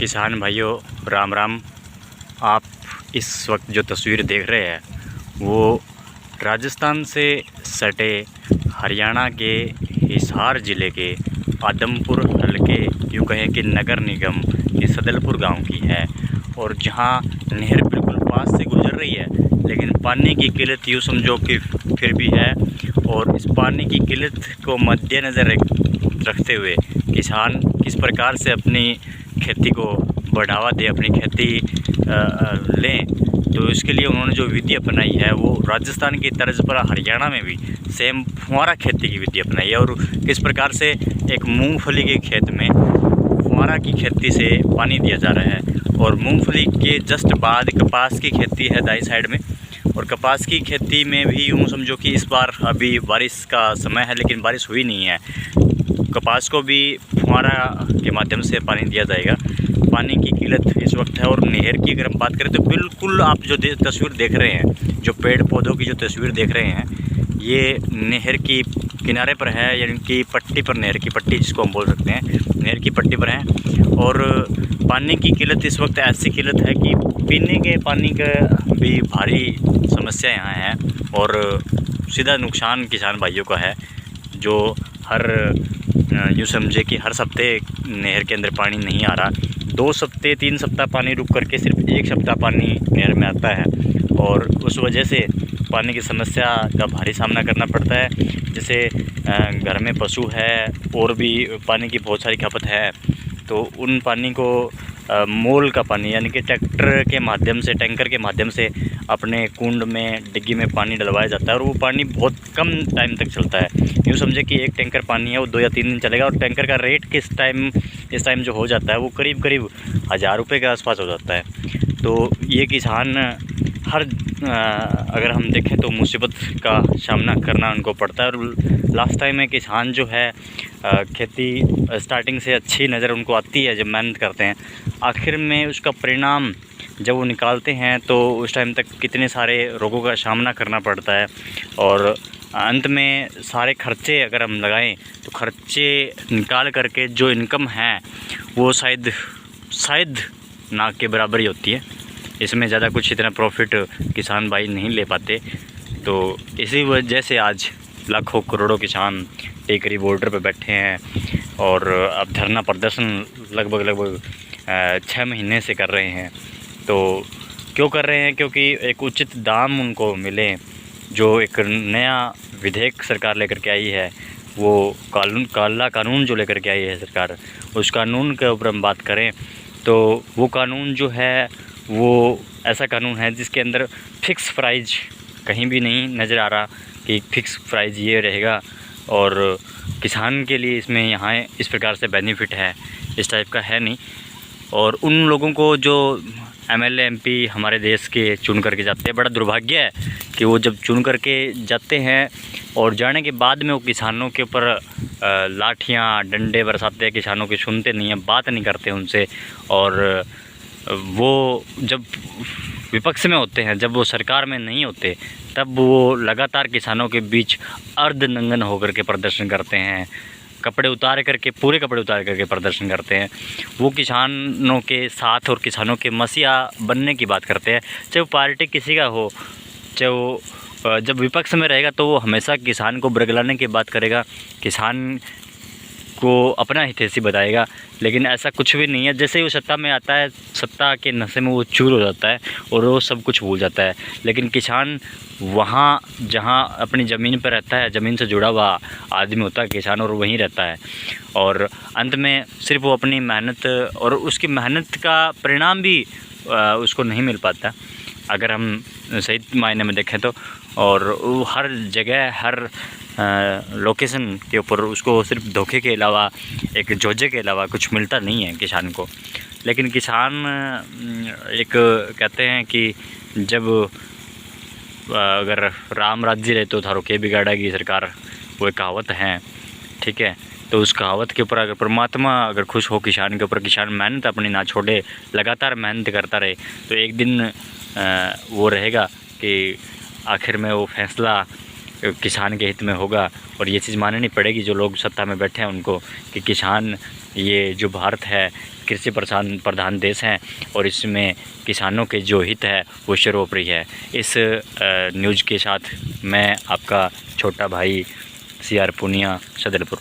किसान भाइयों राम राम। आप इस वक्त जो तस्वीर देख रहे हैं वो राजस्थान से सटे हरियाणा के हिसार ज़िले के आदमपुर हलके यूँ कहें कि नगर निगम के सदलपुर गांव की है। और जहां नहर बिल्कुल पास से गुजर रही है, लेकिन पानी की किल्लत यूँ समझो कि फिर भी है। और इस पानी की किल्लत को मद्देनज़र रखते हुए किसान किस प्रकार से अपनी खेती को बढ़ावा दे, अपनी खेती लें, तो इसके लिए उन्होंने जो विधि अपनाई है वो राजस्थान की तर्ज पर हरियाणा में भी सेम फुहारा खेती की विधि अपनाई है। और किस प्रकार से एक मूंगफली के खेत में फुहारा की खेती से पानी दिया जा रहा है। और मूंगफली के जस्ट बाद कपास की खेती है दाई साइड में। और कपास की खेती में भी यूँ समझो कि इस बार अभी बारिश का समय है, लेकिन बारिश हुई नहीं है। कपास को भी फुहारा के माध्यम से पानी दिया जाएगा। पानी की किल्लत इस वक्त है। और नहर की अगर हम बात करें तो बिल्कुल आप जो तस्वीर देख रहे हैं, जो पेड़ पौधों की जो तस्वीर देख रहे हैं, ये नहर की किनारे पर है, यानी कि पट्टी पर, नहर की पट्टी जिसको हम बोल सकते हैं, नहर की पट्टी पर है। और पानी की किल्लत इस वक्त ऐसी किल्लत है कि पीने के पानी का भी भारी समस्या यहाँ है। और सीधा नुकसान किसान भाइयों का है, जो हर यूँ समझे कि हर हफ्ते नहर के अंदर पानी नहीं आ रहा। 2 हफ्ते 3 सप्ताह पानी रुक करके सिर्फ 1 सप्ताह पानी नहर में आता है। और उस वजह से पानी की समस्या का भारी सामना करना पड़ता है। जैसे घर में पशु है और भी पानी की बहुत सारी खपत है, तो उन पानी को मोल का पानी यानी कि ट्रैक्टर के माध्यम से, टैंकर के माध्यम से अपने कुंड में, डिग्गी में पानी डलवाया जाता है। और वो पानी बहुत कम टाइम तक चलता है। यूँ समझे कि एक टैंकर पानी है वो 2 या 3 दिन चलेगा। और टैंकर का रेट इस टाइम जो हो जाता है वो करीब 1000 रुपये के आसपास हो जाता है। तो ये किसान अगर हम देखें तो मुसीबत का सामना करना उनको पड़ता है। और लास्ट टाइम में किसान जो है खेती स्टार्टिंग से अच्छी नज़र उनको आती है जब मेहनत करते हैं, आखिर में उसका परिणाम जब वो निकालते हैं तो उस टाइम तक कितने सारे रोगों का सामना करना पड़ता है। और अंत में सारे खर्चे अगर हम लगाएं तो खर्चे निकाल करके जो इनकम है वो शायद ना के बराबर ही होती है। इसमें ज़्यादा कुछ इतना प्रॉफिट किसान भाई नहीं ले पाते। तो इसी वजह से आज लाखों करोड़ों किसान टेकरी बॉर्डर पर बैठे हैं और अब धरना प्रदर्शन लगभग 6 महीने से कर रहे हैं। तो क्यों कर रहे हैं? क्योंकि एक उचित दाम उनको मिले। जो एक नया विधेयक सरकार लेकर के आई है, वो काला कानून जो लेकर के आई है सरकार, उस कानून के ऊपर हम बात करें तो वो कानून जो है वो ऐसा कानून है जिसके अंदर फ़िक्स प्राइस कहीं भी नहीं नज़र आ रहा कि फ़िक्स प्राइस ये रहेगा। और किसान के लिए इसमें यहाँ इस प्रकार से बेनिफिट है, इस टाइप का है नहीं। और उन लोगों को जो MLA MP हमारे देश के चुन करके जाते हैं, बड़ा दुर्भाग्य है कि वो जब चुन करके जाते हैं और जाने के बाद में वो किसानों के ऊपर लाठियाँ डंडे बरसाते हैं, किसानों की सुनते नहीं हैं, बात नहीं करते उनसे। और वो जब विपक्ष में होते हैं, जब वो सरकार में नहीं होते, तब वो लगातार किसानों के बीच अर्धनंगन होकर के प्रदर्शन करते हैं, कपड़े उतार करके, पूरे कपड़े उतार करके प्रदर्शन करते हैं। वो किसानों के साथ और किसानों के मसीहा बनने की बात करते हैं। चाहे वो पार्टी किसी का हो, चाहे वो जब विपक्ष में रहेगा तो वो हमेशा किसान को बरगलाने की बात करेगा, किसान को अपना हितैषी बताएगा। लेकिन ऐसा कुछ भी नहीं है। जैसे ही वो सत्ता में आता है, सत्ता के नशे में वो चूर हो जाता है और वो सब कुछ भूल जाता है। लेकिन किसान वहाँ जहाँ अपनी ज़मीन पर रहता है, ज़मीन से जुड़ा हुआ आदमी होता है किसान, और वहीं रहता है। और अंत में सिर्फ वो अपनी मेहनत और उसकी मेहनत का परिणाम भी उसको नहीं मिल पाता अगर हम सही मायने में देखें तो। और वो हर जगह, हर लोकेशन के ऊपर उसको सिर्फ धोखे के अलावा, एक जोजे के अलावा कुछ मिलता नहीं है किसान को। लेकिन किसान एक कहते हैं कि जब अगर राम राज्य रहे तो थारो के बिगाड़ेगी सरकार, वो एक कहावत है, ठीक है। तो उस कहावत के ऊपर अगर परमात्मा अगर खुश हो किसान के ऊपर, किसान मेहनत अपनी ना छोड़े, लगातार मेहनत करता रहे, तो एक दिन वो रहेगा कि आखिर में वो फैसला किसान के हित में होगा। और ये चीज़ माननी पड़ेगी जो लोग सत्ता में बैठे हैं उनको, कि किसान, ये जो भारत है कृषि प्रधान देश हैं और इसमें किसानों के जो हित है वो सर्वोपरि है। इस न्यूज़ के साथ मैं आपका छोटा भाई CR पूनिया, सदलपुर।